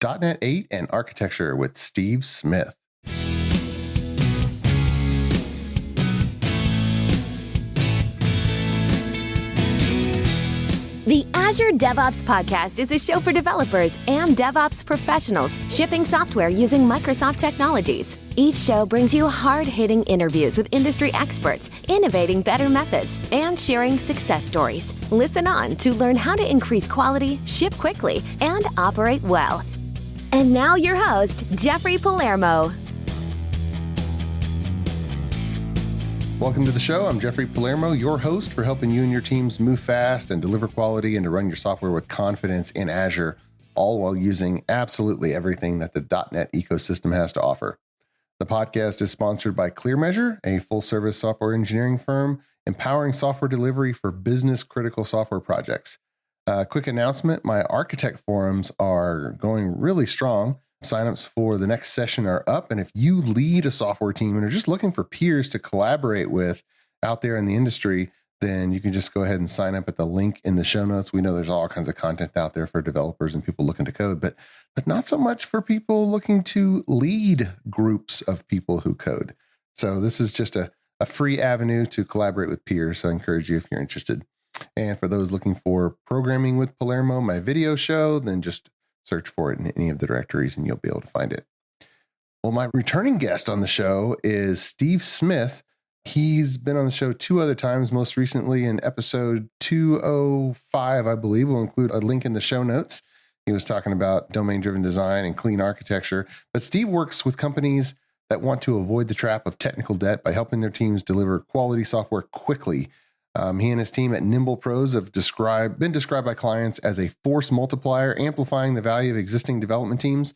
.NET 8 and Architecture with Steve Smith. The Azure DevOps Podcast is a show for developers and DevOps professionals shipping software using Microsoft technologies. Each show brings you hard-hitting interviews with industry experts, innovating better methods, and sharing success stories. Listen on to learn how to increase quality, ship quickly, and operate well. And now your host, Jeffrey Palermo. Welcome to the show. I'm Jeffrey Palermo, your host for helping you and your teams move fast and deliver quality and to run your software with confidence in Azure, all while using absolutely everything that the .NET ecosystem has to offer. The podcast is sponsored by ClearMeasure, a full-service software engineering firm empowering software delivery for business-critical software projects. Quick announcement, my architect forums are going really strong. Signups for the next session are up, and if you lead a software team and are just looking for peers to collaborate with out there in the industry, then you can just go ahead and sign up at the link in the show notes. We know there's all kinds of content out there for developers and people looking to code, but not so much for people looking to lead groups of people who code. So this is just a free avenue to collaborate with peers. So I encourage you if you're interested. And for those looking for Programming with Palermo, my video show, then just search for it in any of the directories and you'll be able to find it. Well, my returning guest on the show is Steve Smith. He's been on the show 2 other times, most recently in episode 205, I believe. We'll include a link in the show notes. He was talking about domain-driven design and clean architecture. But Steve works with companies that want to avoid the trap of technical debt by helping their teams deliver quality software quickly. He and his team at NimblePros have been described by clients as a force multiplier, amplifying the value of existing development teams.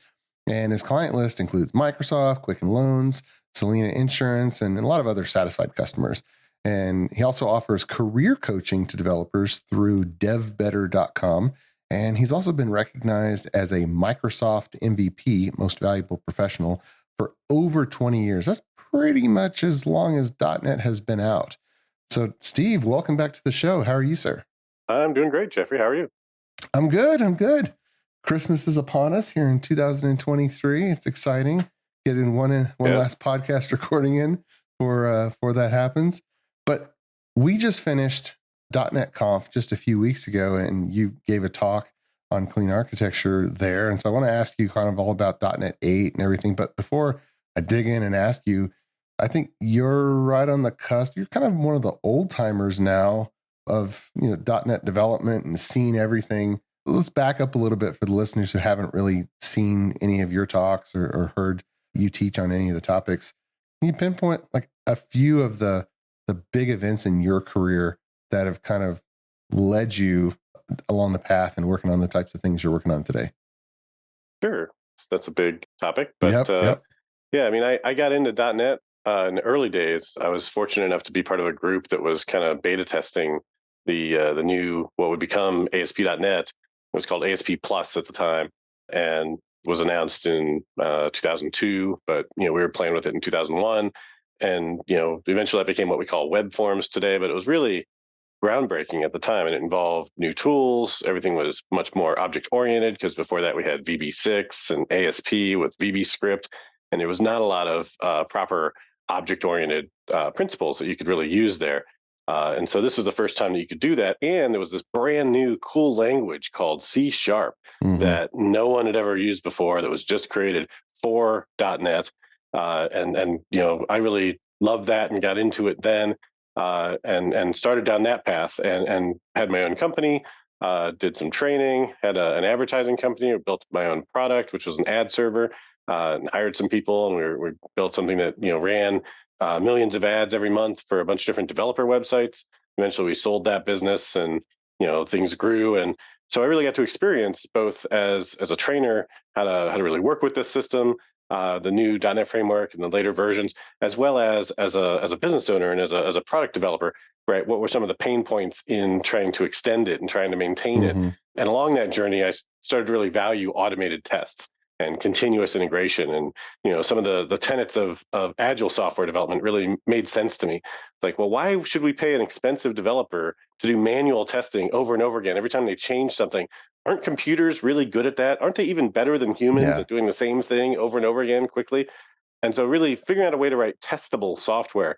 And his client list includes Microsoft, Quicken Loans, Celina Insurance, and a lot of other satisfied customers. And he also offers career coaching to developers through devbetter.com. And he's also been recognized as a Microsoft MVP, Most Valuable Professional, for over 20 years. That's pretty much as long as .NET has been out. So, Steve, welcome back to the show. How are you, sir? I'm doing great, Jeffrey. How are you? I'm good. Christmas is upon us here in 2023. It's exciting. Getting one last podcast recording in for that happens. But we just finished .NET Conf just a few weeks ago, and you gave a talk on clean architecture there. And so I want to ask you kind of all about .NET 8 and everything. But before I dig in and ask you, I think you're right on the cusp. You're kind of one of the old timers now of .NET development and seeing everything. Let's back up a little bit for the listeners who haven't really seen any of your talks or heard you teach on any of the topics. Can you pinpoint like a few of the big events in your career that have kind of led you along the path and working on the types of things you're working on today? Sure. That's a big topic. But Yep. Yeah, I mean, I got into .NET in the early days. I was fortunate enough to be part of a group that was kind of beta testing the new, what would become ASP.NET. It was called ASP Plus at the time and was announced in 2002, but we were playing with it in 2001. And eventually that became what we call web forms today, but it was really groundbreaking at the time, and it involved new tools. Everything was much more object-oriented because before that we had VB6 and ASP with VBScript, and there was not a lot of proper object-oriented principles that you could really use there. And so this was the first time that you could do that. And there was this brand new cool language called C# that no one had ever used before, that was just created for .NET. And I really loved that and got into it then. And started down that path and had my own company, did some training, had an advertising company, built my own product, which was an ad server, and hired some people, and we built something that ran millions of ads every month for a bunch of different developer websites. Eventually we sold that business, and things grew. And so I really got to experience both as a trainer how to really work with this system, the new .NET framework and the later versions, as well as a business owner and as a product developer, right? What were some of the pain points in trying to extend it and trying to maintain it? And along that journey, I started to really value automated tests. and continuous integration. And, some of the tenets of agile software development really made sense to me. It's like, well, why should we pay an expensive developer to do manual testing over and over again every time they change something? Aren't computers really good at that? Aren't they even better than humans at doing the same thing over and over again quickly? And so really figuring out a way to write testable software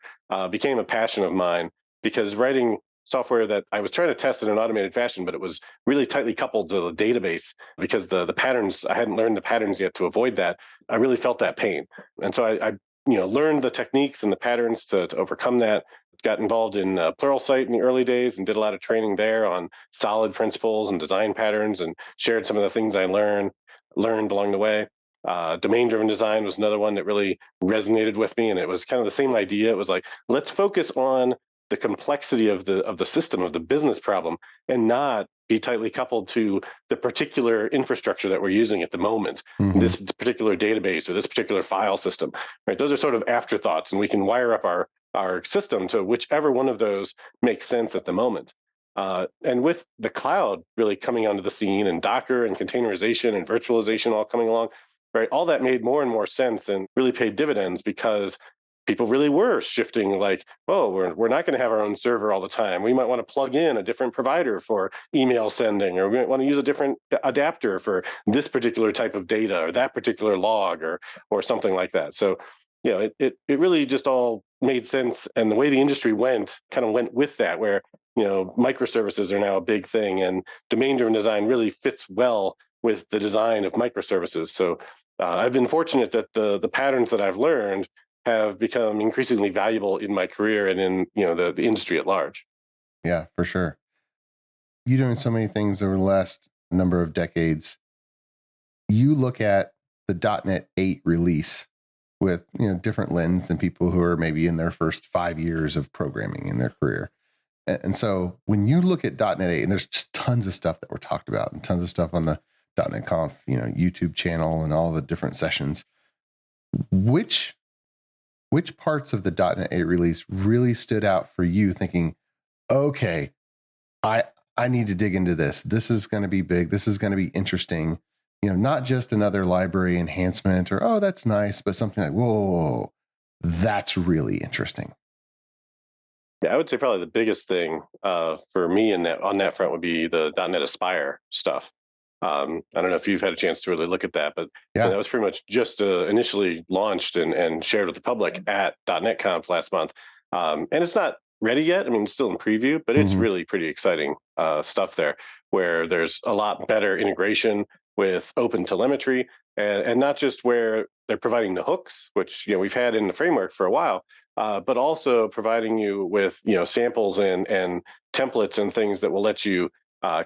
became a passion of mine, because writing software that I was trying to test in an automated fashion, but it was really tightly coupled to the database because the patterns, I hadn't learned the patterns yet to avoid that. I really felt that pain. And so I learned the techniques and the patterns to overcome that. Got involved in Pluralsight in the early days and did a lot of training there on solid principles and design patterns, and shared some of the things I learned along the way. Domain-driven design was another one that really resonated with me, and it was kind of the same idea. It was like, let's focus on the complexity of the system, of the business problem, and not be tightly coupled to the particular infrastructure that we're using at the moment, this particular database or this particular file system. Right? Those are sort of afterthoughts, and we can wire up our system to whichever one of those makes sense at the moment. And with the cloud really coming onto the scene, and Docker and containerization and virtualization all coming along, right, all that made more and more sense and really paid dividends, because people really were shifting, like, oh, we're not going to have our own server all the time. We might want to plug in a different provider for email sending, or we might want to use a different adapter for this particular type of data or that particular log or something like that. So, it really just all made sense. And the way the industry went with that, where, microservices are now a big thing, and domain-driven design really fits well with the design of microservices. So I've been fortunate that the patterns that I've learned have become increasingly valuable in my career and in the industry at large. Yeah, for sure. You're doing so many things over the last number of decades. You look at the .NET 8 release with different lens than people who are maybe in their first 5 years of programming in their career. And so when you look at .NET 8, and there's just tons of stuff that were talked about, and tons of stuff on the .NET Conf, YouTube channel and all the different sessions, which parts of the .NET 8 release really stood out for you, thinking, okay, I need to dig into this. This is going to be big. This is going to be interesting. Not just another library enhancement or, oh, that's nice, but something like, whoa, that's really interesting. Yeah, I would say probably the biggest thing for me on that front would be the .NET Aspire stuff. I don't know if you've had a chance to really look at that, but that was pretty much just initially launched and shared with the public at .NET Conf last month. And it's not ready yet. I mean, it's still in preview, but it's really pretty exciting stuff there, where there's a lot better integration with open telemetry, and not just where they're providing the hooks, which we've had in the framework for a while, but also providing you with samples and templates and things that will let you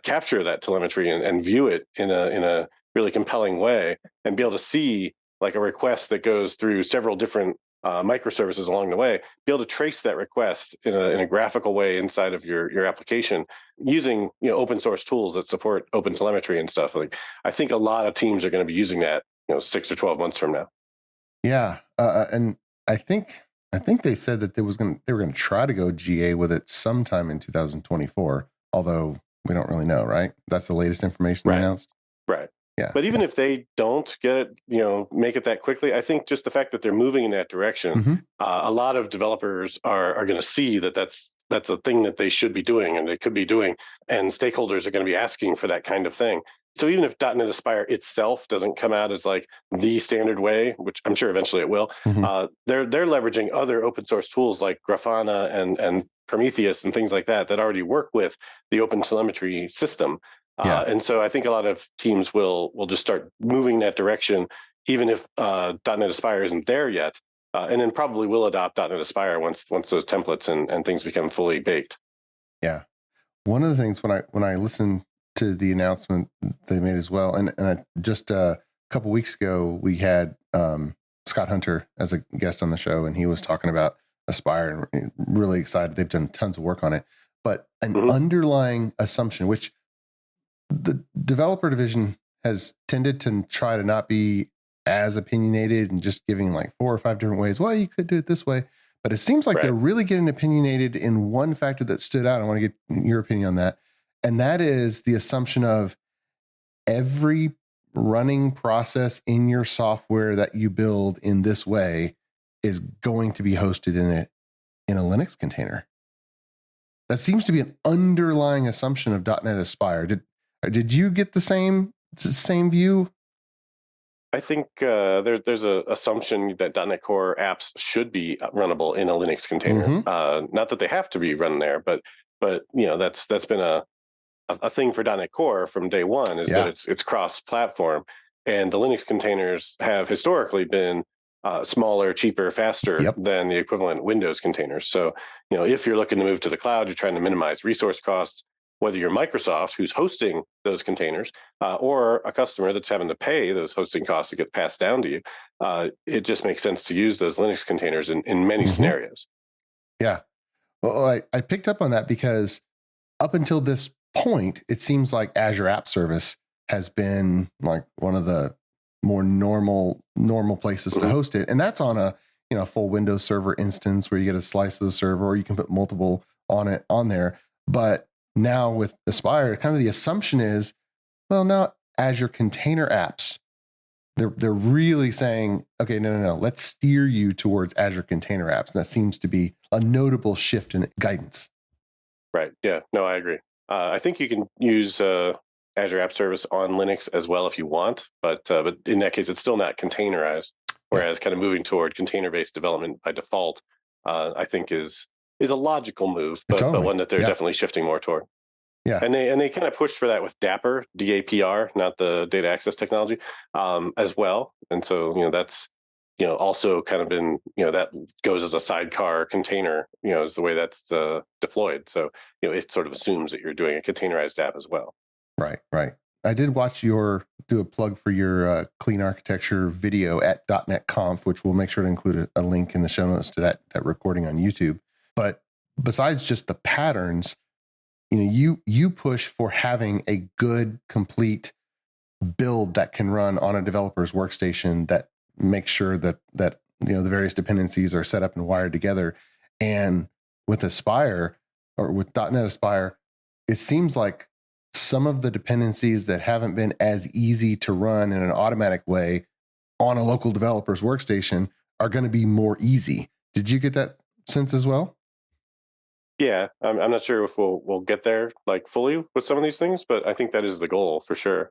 capture that telemetry and view it in a really compelling way, and be able to see like a request that goes through several different microservices along the way, be able to trace that request in a graphical way inside of your application using open source tools that support open telemetry and stuff. Like, I think a lot of teams are going to be using that 6 or 12 months from now. Yeah, and I think they said that they were going to try to go GA with it sometime in 2024, although we don't really know, right? That's the latest information they announced. Right. Yeah. But even if they don't get it, make it that quickly, I think just the fact that they're moving in that direction, a lot of developers are going to see that that's a thing that they should be doing and they could be doing, and stakeholders are going to be asking for that kind of thing. So even if .NET Aspire itself doesn't come out as like the standard way, which I'm sure eventually it will, they're leveraging other open source tools like Grafana and Prometheus and things like that already work with the open telemetry system. And so I think a lot of teams will just start moving that direction, even if .NET Aspire isn't there yet, and then probably will adopt .NET Aspire once those templates and things become fully baked. Yeah. One of the things when I listened to the announcement they made as well, and I, just a couple weeks ago, we had Scott Hunter as a guest on the show, and he was talking about Aspire, and really excited. They've done tons of work on it, but an underlying assumption, which the developer division has tended to try to not be as opinionated and just giving like 4 or 5 different ways. Well, you could do it this way, but it seems like they're really getting opinionated in one factor that stood out. I want to get your opinion on that. And that is the assumption of every running process in your software that you build in this way is going to be hosted in a Linux container. That seems to be an underlying assumption of .NET Aspire. Did you get the same view? I think there's an assumption that .NET Core apps should be runnable in a Linux container. Not that they have to be run there, but that's been a thing for .NET Core from day one is that it's cross-platform, and the Linux containers have historically been smaller, cheaper, faster than the equivalent Windows containers. So, if you're looking to move to the cloud, you're trying to minimize resource costs, whether you're Microsoft, who's hosting those containers, or a customer that's having to pay those hosting costs to get passed down to you, it just makes sense to use those Linux containers in many scenarios. Yeah. Well, I picked up on that because up until this point, it seems like Azure App Service has been like one of the more normal places to host it. And that's on a full Windows Server instance where you get a slice of the server, or you can put multiple on there. But now with Aspire, kind of the assumption is, well, now Azure Container Apps, they're really saying, okay, no, let's steer you towards Azure Container Apps. And that seems to be a notable shift in guidance. Right. Yeah. No, I agree. I think you can use Azure App Service on Linux as well if you want, but in that case, it's still not containerized. Whereas kind of moving toward container-based development by default, I think is a logical move, but one that they're definitely shifting more toward. Yeah, and they kind of pushed for that with Dapr, DAPR, not the data access technology, as well. And so that's also kind of been that goes as a sidecar container, is the way that's deployed. So it sort of assumes that you're doing a containerized app as well. Right. I did watch do a plug for your clean architecture video at .NET Conf, which we'll make sure to include a link in the show notes to that recording on YouTube. But besides just the patterns, you push for having a good, complete build that can run on a developer's workstation that makes sure that the various dependencies are set up and wired together. And with Aspire, or with .NET Aspire, it seems like some of the dependencies that haven't been as easy to run in an automatic way on a local developer's workstation are going to be more easy. Did you get that sense as well? Yeah, I'm not sure if we'll get there like fully with some of these things, but I think that is the goal for sure.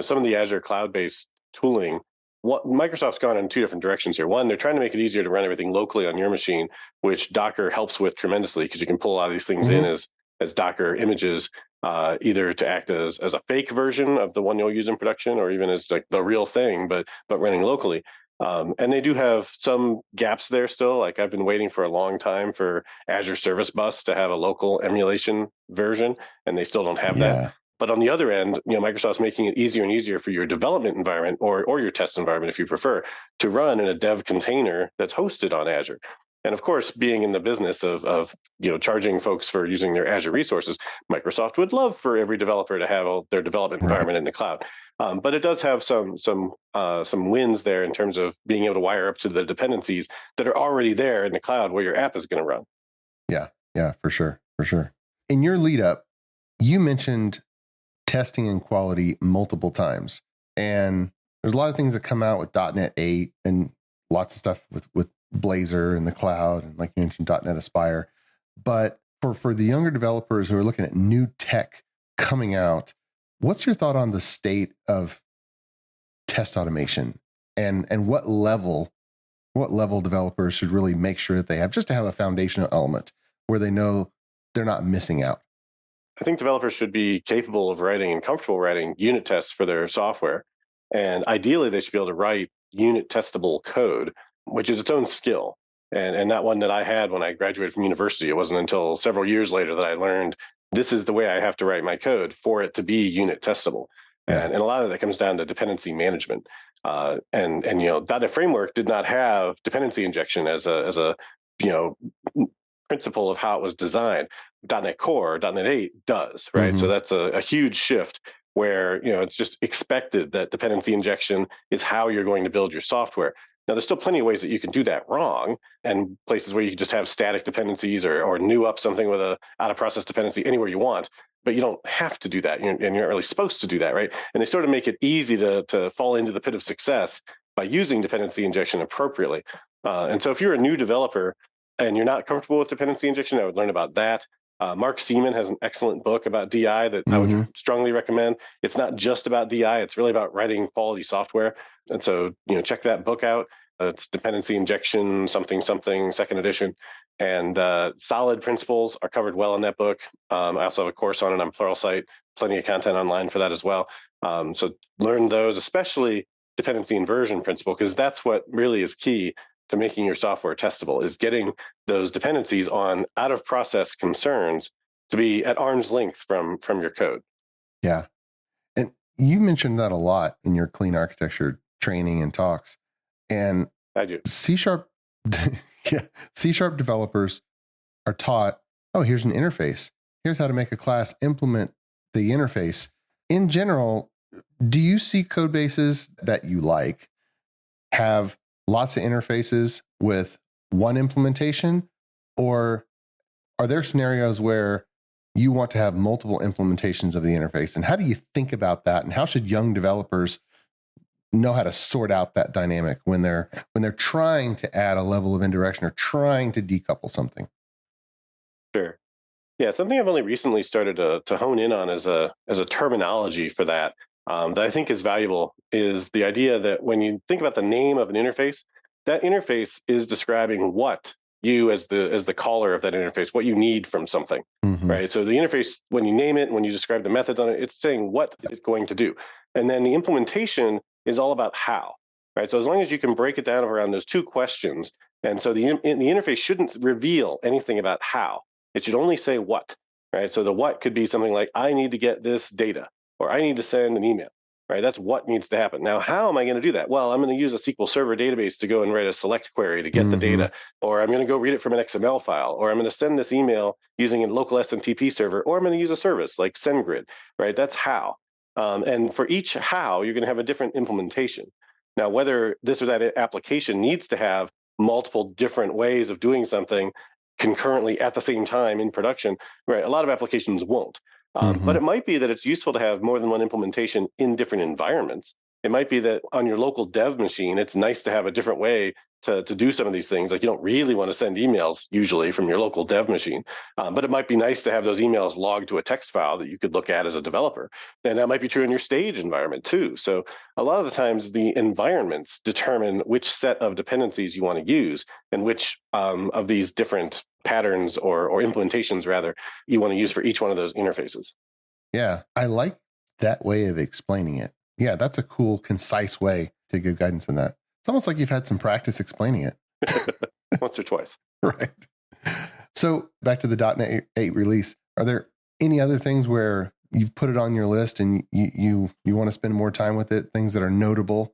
Some of the Azure cloud-based tooling, what Microsoft's gone in two different directions here. One, they're trying to make it easier to run everything locally on your machine, which Docker helps with tremendously because you can pull a lot of these things in as Docker images, either to act as a fake version of the one you'll use in production, or even as like the real thing, but running locally. And they do have some gaps there still. Like I've been waiting for a long time for Azure Service Bus to have a local emulation version, and they still don't have that. But on the other end, Microsoft's making it easier and easier for your development environment or your test environment, if you prefer, to run in a dev container that's hosted on Azure. And of course, being in the business of charging folks for using their Azure resources, Microsoft would love for every developer to have their development environment in the cloud. But it does have some wins there in terms of being able to wire up to the dependencies that are already there in the cloud where your app is going to run. Yeah, for sure. In your lead up, you mentioned testing and quality multiple times, and there's a lot of things that come out with .NET 8 and lots of stuff with Blazor in the cloud, and like you mentioned, .NET Aspire. But for the younger developers who are looking at new tech coming out, what's your thought on the state of test automation and what level developers should really make sure that they have, just to have a foundational element where they know they're not missing out? I think developers should be capable of writing and comfortable writing unit tests for their software. And ideally, they should be able to write unit-testable code, which is its own skill, and not one that I had when I graduated from university. It wasn't until several years later that I learned this is the way I have to write my code for it to be unit-testable. And a lot of that comes down to dependency management. And .NET Framework did not have dependency injection as a principle of how it was designed. .NET Core, .NET 8 does, right? So that's a huge shift where it's just expected that dependency injection is how you're going to build your software. Now, there's still plenty of ways that you can do that wrong, and places where you can just have static dependencies or new up something with a out-of-process dependency anywhere you want. but you don't have to do that, and you're not really supposed to do that, right? And they sort of make it easy to fall into the pit of success by using dependency injection appropriately. And so if you're a new developer and you're not comfortable with dependency injection, I would learn about that. Mark Seaman has an excellent book about DI that I would strongly recommend. It's not just about DI; it's really about writing quality software. And so, check that book out. It's Dependency Injection, something, second edition. And solid principles are covered well in that book. I also have a course on it on Pluralsight, plenty of content online for that as well. So learn those, especially dependency inversion principle, because that's what really is key to making your software testable, is getting those dependencies on out-of-process concerns to be at arm's length from your code. Yeah. And you mentioned that a lot in your clean architecture training and talks. And I do. C# developers are taught, oh, here's an interface. Here's how to make a class implement the interface. In general, do you see code bases that you like have lots of interfaces with one implementation, or are there scenarios where you want to have multiple implementations of the interface? And how do you think about that? And how should young developers know how to sort out that dynamic when they're trying to add a level of indirection or trying to decouple something? Sure. Yeah, something I've only recently started to hone in on as a terminology for that that I think is valuable is the idea that when you think about the name of an interface, that interface is describing what you as the caller of that interface, what you need from something, right? So the interface, when you name it, when you describe the methods on it, it's saying what it's going to do. And then the implementation is all about how, right? So as long as you can break it down around those two questions, and so the interface shouldn't reveal anything about how. It should only say what, right? So the what could be something like, I need to get this data, or I need to send an email, right? That's what needs to happen. Now, how am I going to do that? Well, I'm going to use a SQL Server database to go and write a select query to get the data, or I'm going to go read it from an XML file, or I'm going to send this email using a local SMTP server, or I'm going to use a service like SendGrid, right? That's how. And for each how, you're going to have a different implementation. Now, whether this or that application needs to have multiple different ways of doing something concurrently at the same time in production, right? A lot of applications won't. But it might be that it's useful to have more than one implementation in different environments. It might be that on your local dev machine, it's nice to have a different way to do some of these things. Like you don't really want to send emails usually from your local dev machine, but it might be nice to have those emails logged to a text file that you could look at as a developer. And that might be true in your stage environment too. So a lot of the times the environments determine which set of dependencies you want to use and which of these different patterns or implementations rather you want to use for each one of those interfaces. Yeah, I like that way of explaining it. Yeah, that's a cool, concise way to give guidance in that. It's almost like you've had some practice explaining it. Once or twice. Right. So back to the .NET 8 release, are there any other things where you've put it on your list and you want to spend more time with it, things that are notable?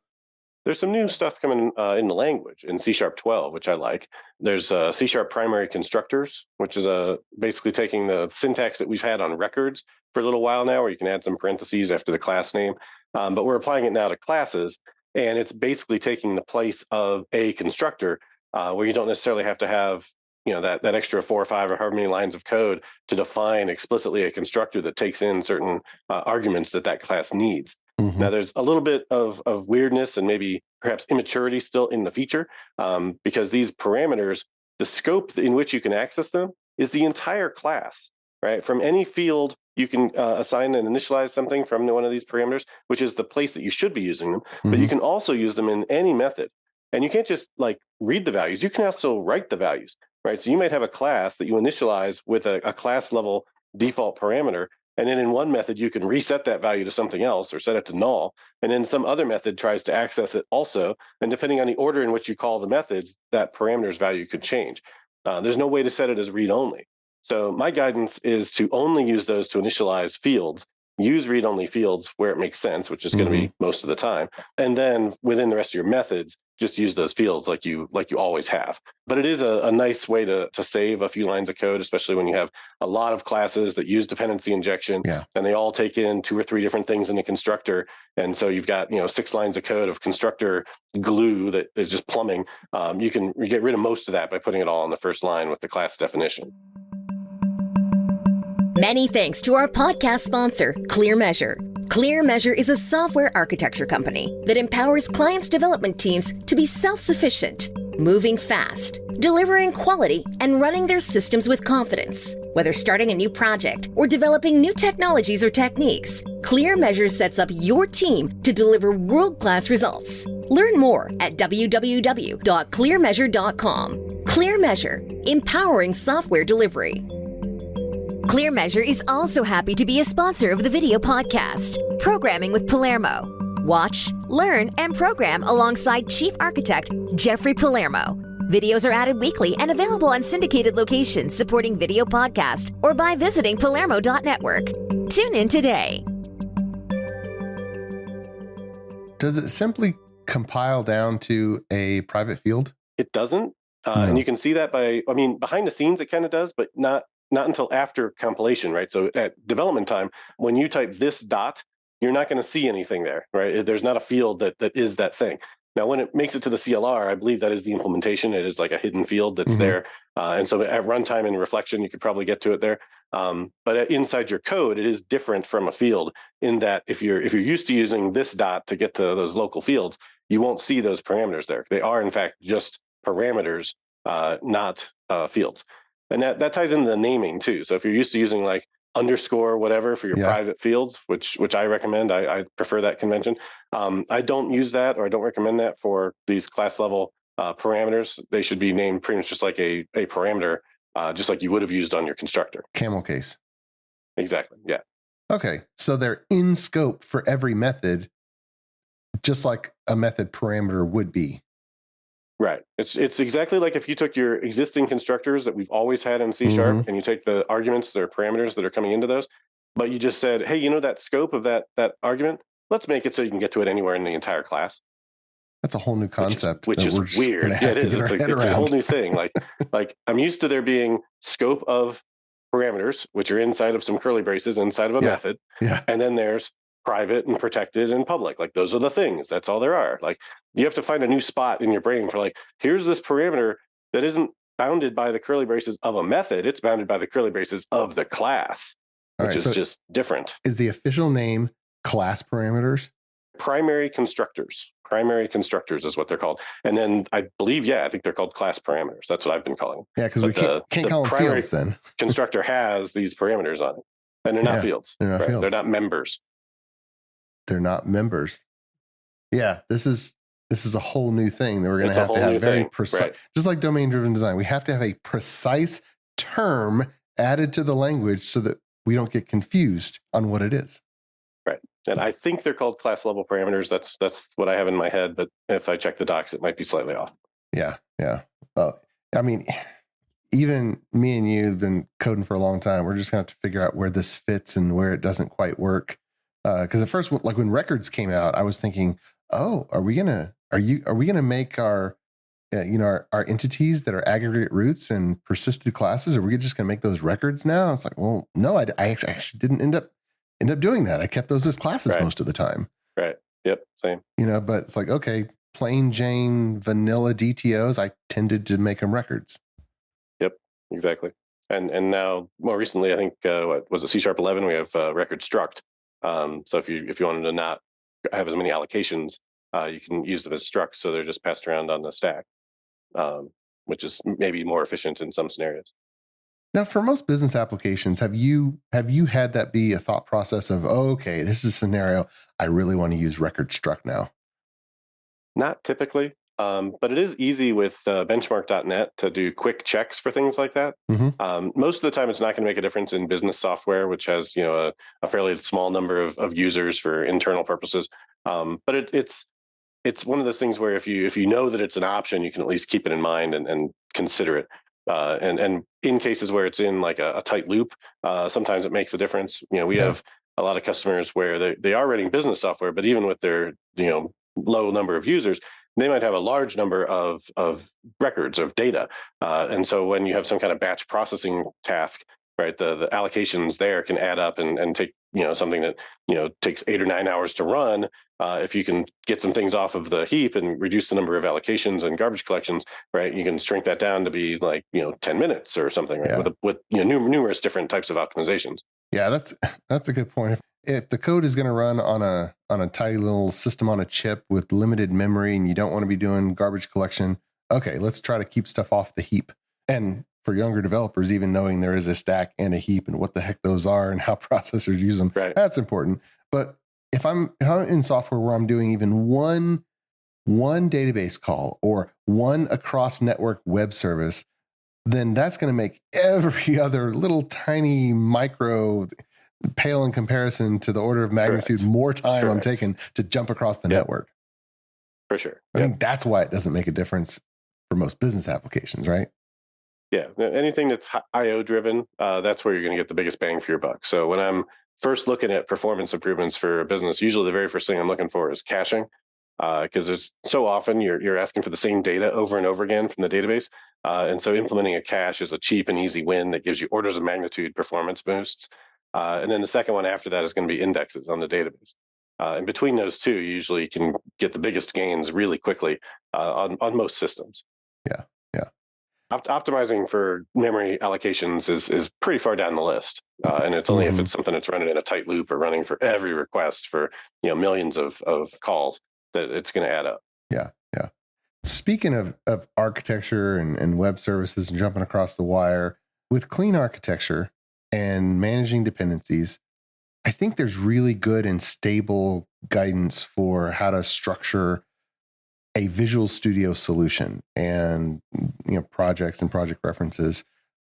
There's some new stuff coming in the language in C# 12, which I like. There's C# primary constructors, which is basically taking the syntax that we've had on records for a little while now, where you can add some parentheses after the class name. But we're applying it now to classes, and it's basically taking the place of a constructor where you don't necessarily have to have that extra 4 or 5 or however many lines of code to define explicitly a constructor that takes in certain arguments that class needs. Now, there's a little bit of weirdness and maybe perhaps immaturity still in the feature because these parameters, the scope in which you can access them is the entire class, right? From any field, you can assign and initialize something from one of these parameters, which is the place that you should be using them. But you can also use them in any method. And you can't just read the values. You can also write the values, right? So you might have a class that you initialize with a class level default parameter. And then in one method, you can reset that value to something else or set it to null. And then some other method tries to access it also. And depending on the order in which you call the methods, that parameter's value could change. There's no way to set it as read-only. So my guidance is to only use those to initialize fields, use read-only fields where it makes sense, which is going to be most of the time. And then within the rest of your methods, just use those fields like you always have. But it is a nice way to save a few lines of code, especially when you have a lot of classes that use dependency injection, and they all take in 2 or 3 different things in a constructor. And so you've got 6 lines of code of constructor glue that is just plumbing. You can get rid of most of that by putting it all on the first line with the class definition. Many thanks to our podcast sponsor, ClearMeasure. ClearMeasure is a software architecture company that empowers clients' development teams to be self-sufficient, moving fast, delivering quality, and running their systems with confidence. Whether starting a new project or developing new technologies or techniques, ClearMeasure sets up your team to deliver world-class results. Learn more at www.clearmeasure.com. ClearMeasure, empowering software delivery. ClearMeasure is also happy to be a sponsor of the video podcast, Programming with Palermo. Watch, learn, and program alongside Chief Architect Jeffrey Palermo. Videos are added weekly and available on syndicated locations supporting video podcast or by visiting palermo.network. Tune in today. Does it simply compile down to a private field? It doesn't. And you can see that behind the scenes, it kind of does, but not until after compilation, right? So at development time, when you type this dot, you're not going to see anything there, right? There's not a field that is that thing. Now, when it makes it to the CLR, I believe that is the implementation. It is like a hidden field that's there. And so at runtime and reflection, you could probably get to it there. But inside your code, it is different from a field in that if you're used to using this dot to get to those local fields, you won't see those parameters there. They are, in fact, just parameters, not fields. And that ties into the naming too. So if you're used to using like underscore whatever for your private fields, which I recommend, I prefer that convention. I don't use that, or I don't recommend that for these class level parameters. They should be named pretty much just like a parameter, just like you would have used on your constructor. Camel case. Exactly. Yeah. Okay. So they're in scope for every method, just like a method parameter would be. Right. It's exactly like if you took your existing constructors that we've always had in C# and you take the arguments, their parameters that are coming into those, but you just said, hey, that scope of that argument, let's make it so you can get to it anywhere in the entire class. That's a whole new concept. Which is weird. Yeah, it is. It's a whole new thing. Like I'm used to there being scope of parameters, which are inside of some curly braces inside of a method. Yeah. And then there's private and protected and public. Like those are the things. That's all there are. Like you have to find a new spot in your brain for like, here's this parameter that isn't bounded by the curly braces of a method. It's bounded by the curly braces of the class, which is just different. Is the official name class parameters? Primary constructors is what they're called. And then I believe, I think they're called class parameters. That's what I've been calling them. Yeah, because we can't call them fields then. Constructor has these parameters on it. And they're not fields. They're not fields. They're not members. They're not members. Yeah, this is a whole new thing that we're going to have very precise, just like domain-driven design. We have to have a precise term added to the language so that we don't get confused on what it is. Right. And I think they're called class level parameters. That's what I have in my head. But if I check the docs, it might be slightly off. Yeah. Well, I mean, even me and you have been coding for a long time. We're just going to have to figure out where this fits and where it doesn't quite work. Because at first, like when records came out, I was thinking, oh, are we gonna make our our entities that are aggregate roots and persisted classes? Are we just gonna make those records now? It's like, well, no, I actually didn't end up doing that. I kept those as classes most of the time. Right. Yep. Same. But it's like, okay, plain Jane vanilla DTOs, I tended to make them records. Yep. Exactly. And now more recently, I think what was it, C#11? We have record struct. So if you wanted to not have as many allocations, you can use them as structs, so they're just passed around on the stack, which is maybe more efficient in some scenarios. Now, for most business applications, have you had that be a thought process of, okay, this is a scenario I really want to use record struct now? Not typically, but it is easy with benchmark.net to do quick checks for things like that. Most of the time, it's not going to make a difference in business software, which has a fairly small number of users for internal purposes. But it's one of those things where if you know that it's an option, you can at least keep it in mind and consider it. And in cases where it's in like a tight loop, sometimes it makes a difference. We have a lot of customers where they are writing business software, but even with their low number of users, they might have a large number of records of data. And so when you have some kind of batch processing task, right? The allocations there can add up and take, something that, takes 8 or 9 hours to run. If you can get some things off of the heap and reduce the number of allocations and garbage collections, right, you can shrink that down to be like, 10 minutes or something, right? Yeah. With numerous different types of optimizations. Yeah, that's a good point. If the code is going to run on a tiny little system on a chip with limited memory and you don't want to be doing garbage collection, okay, let's try to keep stuff off the heap. And for younger developers, even knowing there is a stack and a heap and what the heck those are and how processors use them, right, that's important. But if I'm in software where I'm doing even one database call or one across network web service, then that's going to make every other little tiny micro pale in comparison to the order of magnitude more time I'm taking to jump across the network. For sure. I think that's why it doesn't make a difference for most business applications, right? Yeah, anything that's IO driven, that's where you're going to get the biggest bang for your buck. So when I'm first looking at performance improvements for a business, usually the very first thing I'm looking for is caching, because there's so often you're asking for the same data over and over again from the database, and so implementing a cache is a cheap and easy win that gives you orders of magnitude performance boosts. And then the second one after that is going to be indexes on the database. And between those two, you usually can get the biggest gains really quickly on most systems. Yeah. Optimizing for memory allocations is pretty far down the list, and it's only if it's something that's running in a tight loop or running for every request for millions of calls that it's going to add up. Yeah. Speaking of architecture and web services and jumping across the wire, with clean architecture and managing dependencies, I think there's really good and stable guidance for how to structure a Visual Studio solution and projects and project references.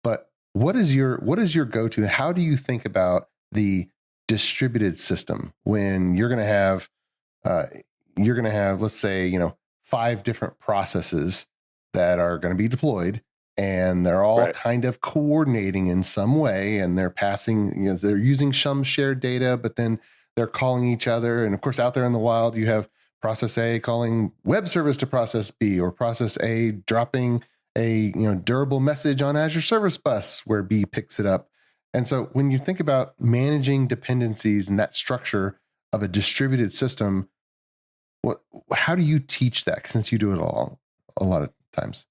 But what is your go-to? How do you think about the distributed system when you're going to have let's say 5 different processes that are going to be deployed, and they're all kind of coordinating in some way, and they're passing, they're using some shared data, but then they're calling each other. And of course, out there in the wild, you have process A calling web service to process B, or process A dropping a durable message on Azure Service Bus where B picks it up. And so when you think about managing dependencies and that structure of a distributed system, how do you teach that, since you do it all a lot of times?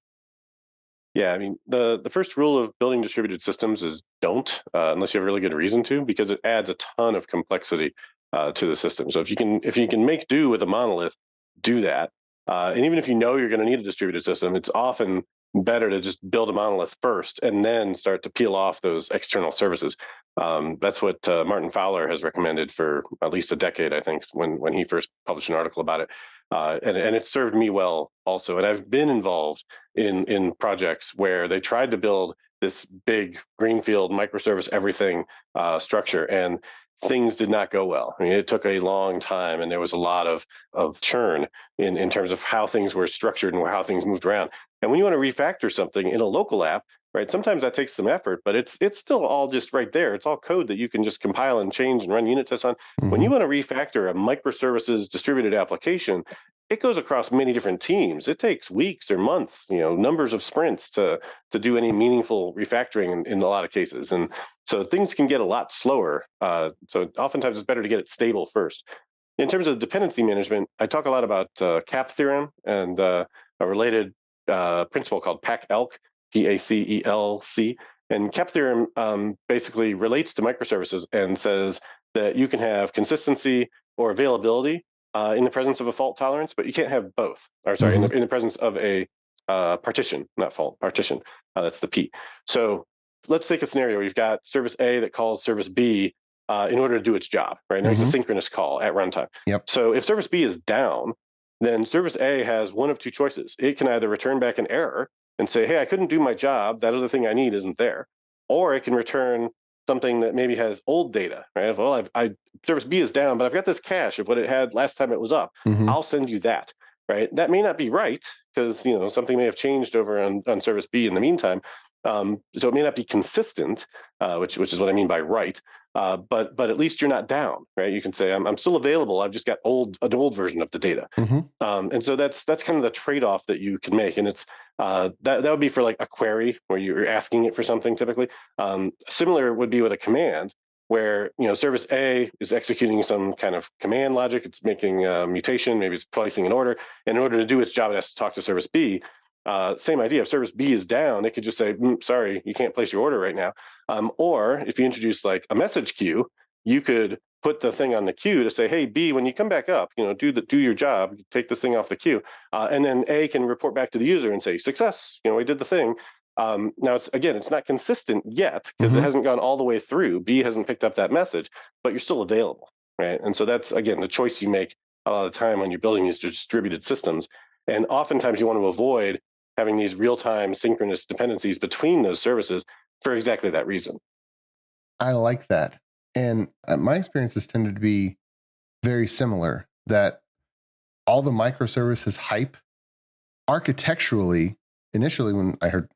Yeah, I mean, the first rule of building distributed systems is don't, unless you have a really good reason to, because it adds a ton of complexity to the system. So if you can make do with a monolith, do that. And even if you're going to need a distributed system, it's often better to just build a monolith first and then start to peel off those external services. That's what Martin Fowler has recommended for at least a decade, I think, when he first published an article about it. And it served me well also. And I've been involved in projects where they tried to build this big greenfield microservice everything structure, and things did not go well. I mean, it took a long time, and there was a lot of churn in terms of how things were structured and how things moved around. And when you want to refactor something in a local app, right, sometimes that takes some effort, but it's still all just right there. It's all code that you can just compile and change and run unit tests on. Mm-hmm. When you want to refactor a microservices distributed application, it goes across many different teams. It takes weeks or months, numbers of sprints to do any meaningful refactoring in a lot of cases. And so things can get a lot slower. So oftentimes it's better to get it stable first. In terms of dependency management, I talk a lot about CAP theorem and a related principle called PACELC, PACELC. And CAP theorem basically relates to microservices and says that you can have consistency or availability in the presence of a fault tolerance, but you can't have both. Or sorry, mm-hmm. in the presence of a partition, not fault, partition. That's the P. So let's take a scenario where you've got service A that calls service B in order to do its job, right? Now mm-hmm. It's a synchronous call at runtime. Yep. So if service B is down, then service A has one of two choices. It can either return back an error and say, hey, I couldn't do my job. That other thing I need isn't there. Or it can return something that maybe has old data, right? Well, service B is down, but I've got this cache of what it had last time it was up. Mm-hmm. I'll send you that, right? That may not be right because, something may have changed over on service B in the meantime. So it may not be consistent, which is what I mean by right. but at least you're not down, right? You can say, I'm still available. I've just got an old version of the data. And so that's kind of the trade-off that you can make. And it's that would be for like a query where you're asking it for something typically. Similar would be with a command where, service A is executing some kind of command logic. It's making a mutation, maybe it's placing an order. And in order to do its job, it has to talk to service B. Same idea. If service B is down, it could just say, sorry, you can't place your order right now. Or if you introduce like a message queue, you could put the thing on the queue to say, hey, B, when you come back up, do your job, take this thing off the queue. And then A can report back to the user and say, success, we did the thing. Now, it's not consistent yet because it hasn't gone all the way through. B hasn't picked up that message, but you're still available, right? And so that's, again, the choice you make a lot of the time when you're building these distributed systems. And oftentimes you want to avoid having these real-time synchronous dependencies between those services for exactly that reason. I like that. And my experiences tended to be very similar, that all the microservices hype architecturally, initially when I heard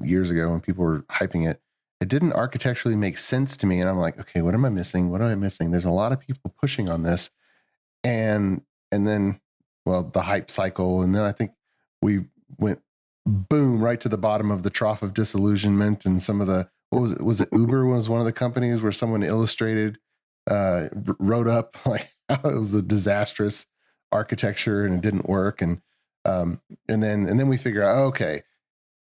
years ago when people were hyping it, it didn't architecturally make sense to me. And I'm like, okay, what am I missing? What am I missing? There's a lot of people pushing on this. And then, the hype cycle. And then I think we went boom, right to the bottom of the trough of disillusionment. And some of the, was it Uber was one of the companies where someone illustrated, wrote up like how it was a disastrous architecture and it didn't work. And then we figure out, okay,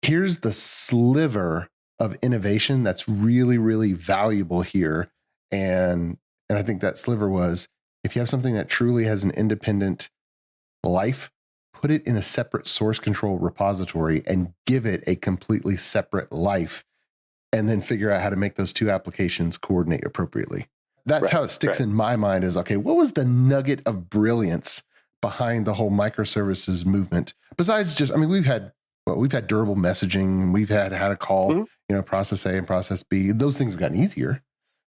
here's the sliver of innovation that's really, really valuable here. And I think that sliver was, if you have something that truly has an independent life, put it in a separate source control repository and give it a completely separate life, and then figure out how to make those two applications coordinate appropriately. That's how it sticks in my mind is, okay, what was the nugget of brilliance behind the whole microservices movement? Besides just, we've had durable messaging, we've had how to call, process A and process B. Those things have gotten easier.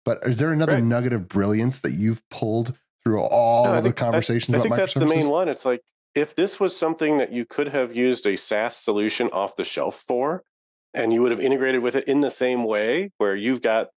But is there another nugget of brilliance that you've pulled through all the conversations about microservices? I think that's the main one. It's like, if this was something that you could have used a SaaS solution off the shelf for, and you would have integrated with it in the same way, where you've got,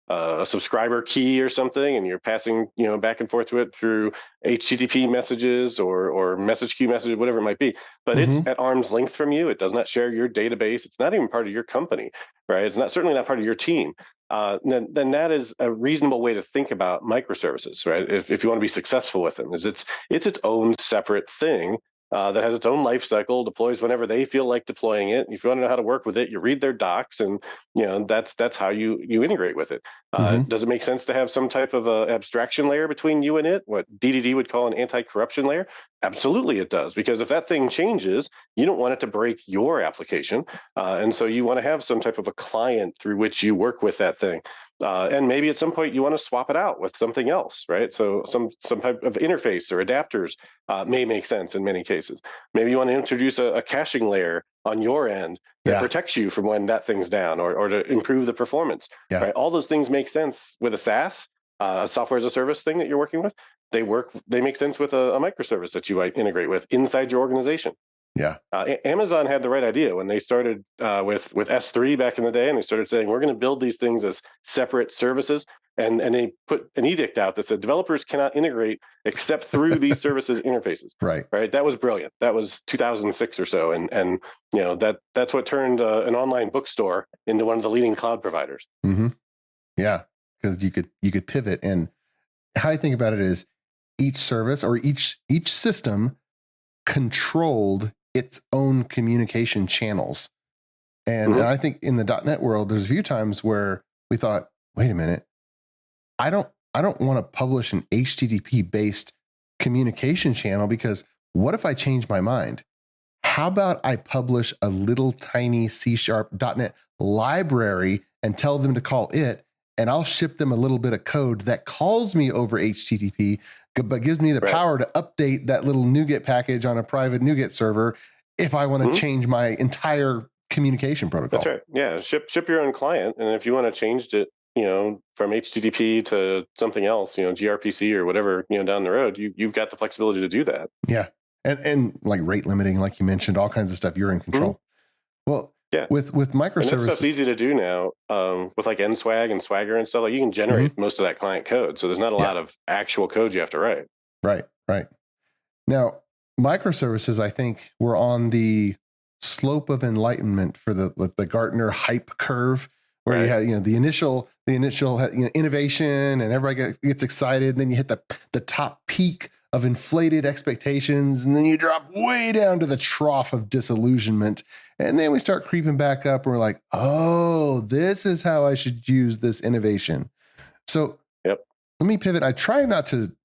a subscriber key or something, and you're passing, back and forth to it through HTTP messages or message queue messages, whatever it might be. But it's at arm's length from you. It does not share your database. It's not even part of your company, right? It's certainly not part of your team. Then that is a reasonable way to think about microservices, right? If you want to be successful with them, is it's its own separate thing that has its own life cycle, deploys whenever they feel like deploying it. If you want to know how to work with it, you read their docs, and that's how you integrate with it. Does it make sense to have some type of abstraction layer between you and it? What DDD would call an anti-corruption layer? Absolutely, it does. Because if that thing changes, you don't want it to break your application, and so you want to have some type of a client through which you work with that thing. And maybe at some point you want to swap it out with something else, right? So some type of interface or adapters may make sense in many cases. Maybe you want to introduce a caching layer on your end that protects you from when that thing's down, or to improve the performance. Right? All those things make sense with a SaaS, software as a service thing that you're working with. They make sense with a microservice that you might integrate with inside your organization. Yeah. Amazon had the right idea when they started with S3 back in the day, and they started saying, we're going to build these things as separate services. And they put an edict out that said developers cannot integrate except through these services interfaces. Right. That was brilliant. That was 2006 or so. And that's what turned an online bookstore into one of the leading cloud providers. Yeah. Because you could pivot. And how I think about it is each service or each system controlled its own communication channels. And I think in the .NET world, there's a few times where we thought, wait a minute, I don't want to publish an HTTP based communication channel, because what if I change my mind? How about I publish a little tiny C# .NET library and tell them to call it, and I'll ship them a little bit of code that calls me over HTTP, but gives me the power to update that little NuGet package on a private NuGet server if I want to change my entire communication protocol. That's right. Yeah, ship your own client, and if you want to change it, from HTTP to something else, gRPC or whatever, down the road, you've got the flexibility to do that. Yeah, and like rate limiting, like you mentioned, all kinds of stuff. You're in control. Well, Yeah. With And that microservices. stuff's easy to do now with like NSWAG and Swagger and stuff. Like you can generate most of that client code. So there's not a lot of actual code you have to write. Right. Now, microservices, I think, were on the slope of enlightenment for the Gartner hype curve, where you have the initial innovation, and everybody gets excited, and then you hit the top peak of inflated expectations, and then you drop way down to the trough of disillusionment, and then we start creeping back up, and we're like, oh, this is how I should use this innovation. So let me pivot. I try not to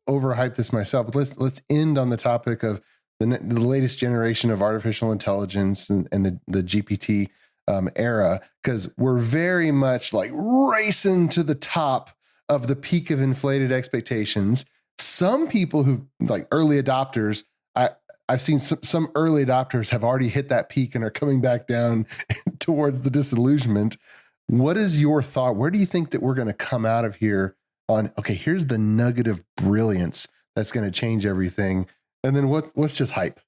overhype this myself, but let's end on the topic of the latest generation of artificial intelligence and the GPT era, because we're very much like racing to the top of the peak of inflated expectations. Some people who like early adopters, I've seen some early adopters have already hit that peak and are coming back down towards the disillusionment. What is your thought? Where do you think that we're going to come out of here on, okay, here's the nugget of brilliance that's going to change everything, and then what's just hype?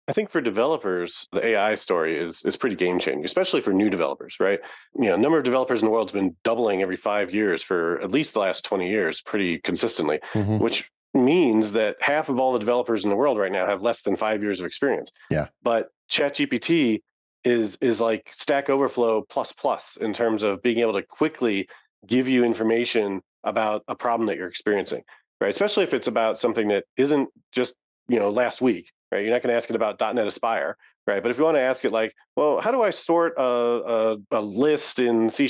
I think for developers, the AI story is pretty game changing, especially for new developers, right? Number of developers in the world has been doubling every 5 years for at least the last 20 years, pretty consistently, which means that half of all the developers in the world right now have less than 5 years of experience. Yeah. But ChatGPT is like Stack Overflow plus in terms of being able to quickly give you information about a problem that you're experiencing, right? Especially if it's about something that isn't just, last week, right? You're not going to ask it about .NET Aspire, right? But if you want to ask it like, well, how do I sort a list in C#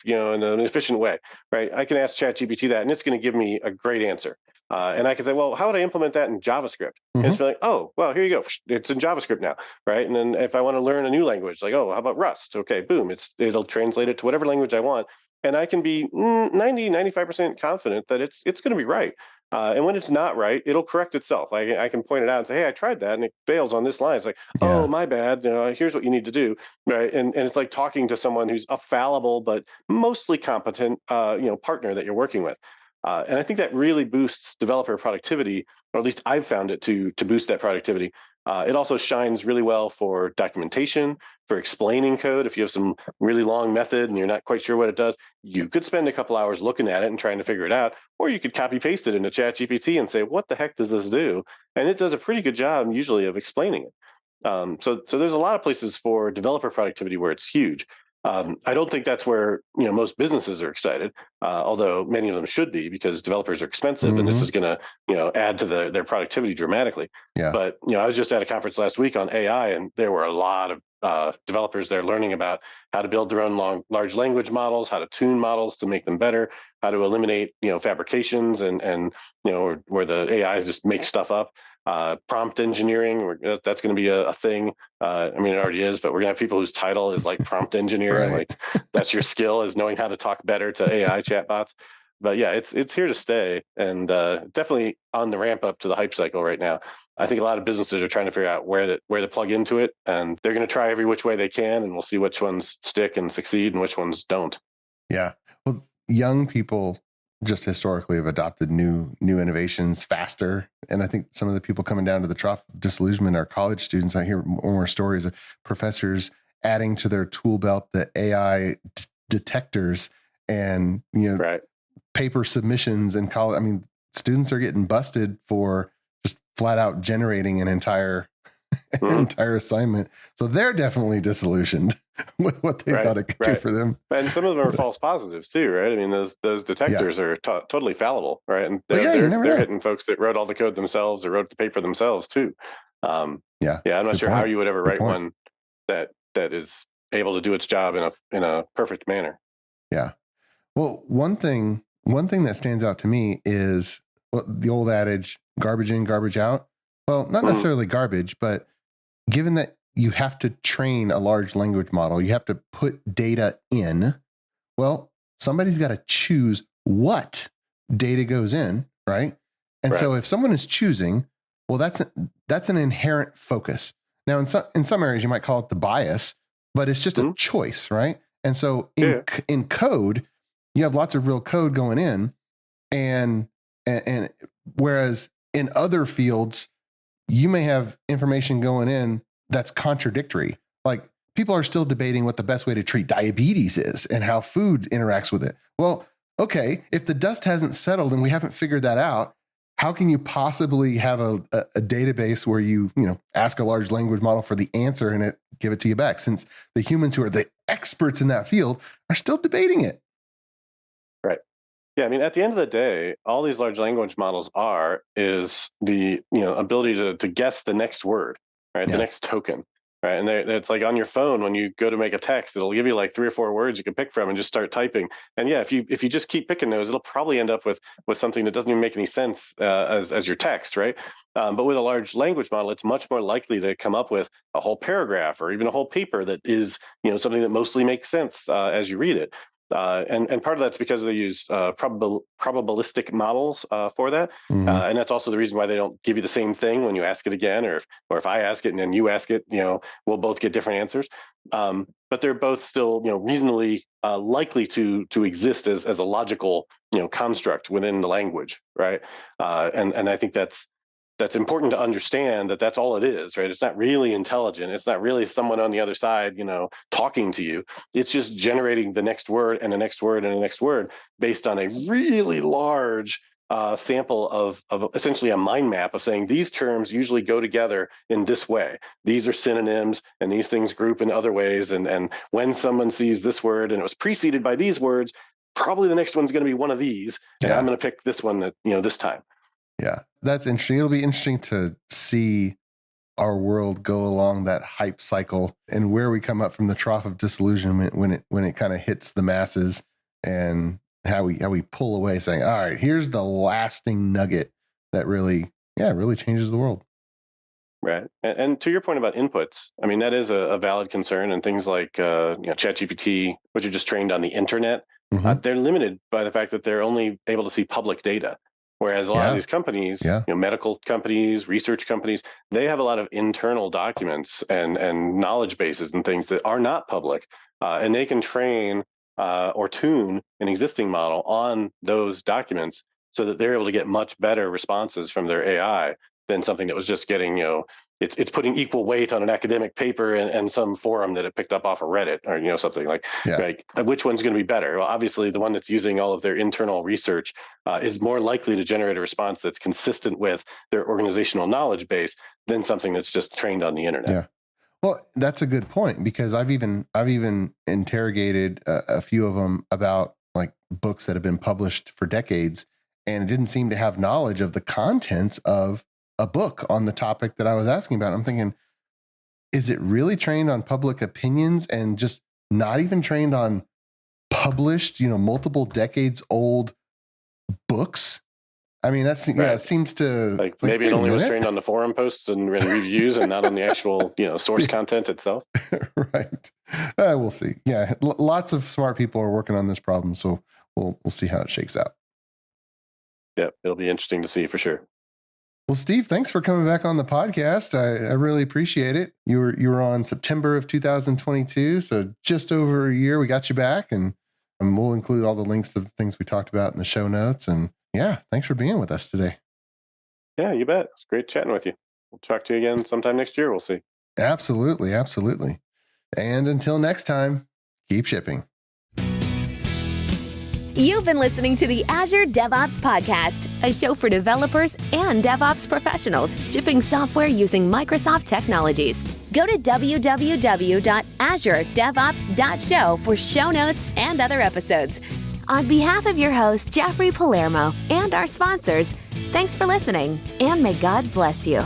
in an efficient way, right? I can ask ChatGPT that, and it's going to give me a great answer. And I can say, well, how would I implement that in JavaScript? And it's like, oh, well, here you go. It's in JavaScript now, right? And then if I want to learn a new language, like, oh, how about Rust? Okay, boom, it'll translate it to whatever language I want. And I can be 95% confident that it's going to be right. And when it's not right, it'll correct itself. I can point it out and say, hey, I tried that and it fails on this line. It's like, oh, my bad. Here's what you need to do, right? And it's like talking to someone who's a fallible but mostly competent, partner that you're working with. And I think that really boosts developer productivity, or at least I've found it to boost that productivity. It also shines really well for documentation, for explaining code. If you have some really long method and you're not quite sure what it does, you could spend a couple hours looking at it and trying to figure it out, or you could copy paste it into ChatGPT and say, what the heck does this do? And it does a pretty good job usually of explaining it. So there's a lot of places for developer productivity where it's huge. I don't think that's where most businesses are excited, although many of them should be, because developers are expensive, and this is going to add to their productivity dramatically. Yeah. But I was just at a conference last week on AI, and there were a lot of developers there learning about how to build their own large language models, how to tune models to make them better, how to eliminate fabrications and where the AIs just make stuff up. Prompt engineering, that's going to be a thing. It already is, but we're going to have people whose title is like prompt engineer. Right. Like that's your skill, is knowing how to talk better to AI chatbots. But yeah, it's here to stay, and definitely on the ramp up to the hype cycle right now. I think a lot of businesses are trying to figure out where to plug into it, and they're going to try every which way they can, and we'll see which ones stick and succeed and which ones don't. Yeah. Well, young people just historically have adopted new innovations faster. And I think some of the people coming down to the trough of disillusionment are college students. I hear more stories of professors adding to their tool belt the AI detectors and, paper submissions in college. Students are getting busted for just flat out generating an entire assignment. So they're definitely disillusioned with what they thought it could do for them. And some of them are false positives too, right? Those detectors are totally fallible, right? And they're hitting folks that wrote all the code themselves or wrote the paper themselves too. I'm not sure how you would ever write one that is able to do its job in a perfect manner. Yeah. Well, one thing that stands out to me is the old adage, garbage in, garbage out. Well, not necessarily garbage, but given that you have to train a large language model, you have to put data in. Well, somebody's got to choose what data goes in, right? And so if someone is choosing, well, that's an inherent focus. Now, in some areas, you might call it the bias, but it's just a choice, right? And so in code, you have lots of real code going in, and whereas in other fields, you may have information going in that's contradictory. Like people are still debating what the best way to treat diabetes is and how food interacts with it. Well, okay, if the dust hasn't settled and we haven't figured that out, how can you possibly have a database where you ask a large language model for the answer and it give it to you back, since the humans who are the experts in that field are still debating it? Right. Yeah, I mean, at the end of the day, all these large language models is the ability to guess the next word, right? The next token, right? And it's like on your phone when you go to make a text, it'll give you like 3 or 4 words you can pick from and just start typing. And yeah, if you just keep picking those, it'll probably end up with something that doesn't even make any sense as your text, right? But with a large language model, it's much more likely to come up with a whole paragraph or even a whole paper that is something that mostly makes sense as you read it. And part of that's because they use probabilistic models for that, and that's also the reason why they don't give you the same thing when you ask it again, or if I ask it and then you ask it, we'll both get different answers. But they're both still reasonably likely to exist as a logical construct within the language, right? And I think that's important to understand that that's all it is, right? It's not really intelligent. It's not really someone on the other side, talking to you. It's just generating the next word and the next word and the next word based on a really large sample of essentially a mind map of saying these terms usually go together in this way. These are synonyms and these things group in other ways. And when someone sees this word and it was preceded by these words, probably the next one's going to be one of these. And I'm going to pick this one this time. Yeah, that's interesting. It'll be interesting to see our world go along that hype cycle and where we come up from the trough of disillusionment when it kind of hits the masses, and how we pull away saying, all right, here's the lasting nugget that really changes the world. Right. And to your point about inputs, I mean, that is a valid concern. And things like ChatGPT, which are just trained on the internet, they're limited by the fact that they're only able to see public data. Whereas a lot of these companies, medical companies, research companies, they have a lot of internal documents and knowledge bases and things that are not public. And they can train or tune an existing model on those documents so that they're able to get much better responses from their AI than something that was just getting, it's putting equal weight on an academic paper and some forum that it picked up off of Reddit or, something like, which one's going to be better? Well, obviously the one that's using all of their internal research is more likely to generate a response that's consistent with their organizational knowledge base than something that's just trained on the internet. Yeah. Well, that's a good point, because I've even interrogated a few of them about like books that have been published for decades, and it didn't seem to have knowledge of the contents of a book on the topic that I was asking about. I'm thinking, is it really trained on public opinions and just not even trained on published, multiple decades old books? I mean, it seems to maybe it only was trained on the forum posts and reviews and not on the actual, source content itself. Right. We'll see. Yeah. Lots of smart people are working on this problem. So we'll see how it shakes out. Yeah. It'll be interesting to see for sure. Well, Steve, thanks for coming back on the podcast. I really appreciate it. You were on September of 2022, so just over a year. We got you back, and we'll include all the links to the things we talked about in the show notes. And yeah, thanks for being with us today. Yeah, you bet. It's great chatting with you. We'll talk to you again sometime next year. We'll see. Absolutely. Absolutely. And until next time, keep shipping. You've been listening to the Azure DevOps Podcast, a show for developers and DevOps professionals shipping software using Microsoft technologies. Go to www.azuredevops.show for show notes and other episodes. On behalf of your host, Jeffrey Palermo, and our sponsors, thanks for listening, and may God bless you.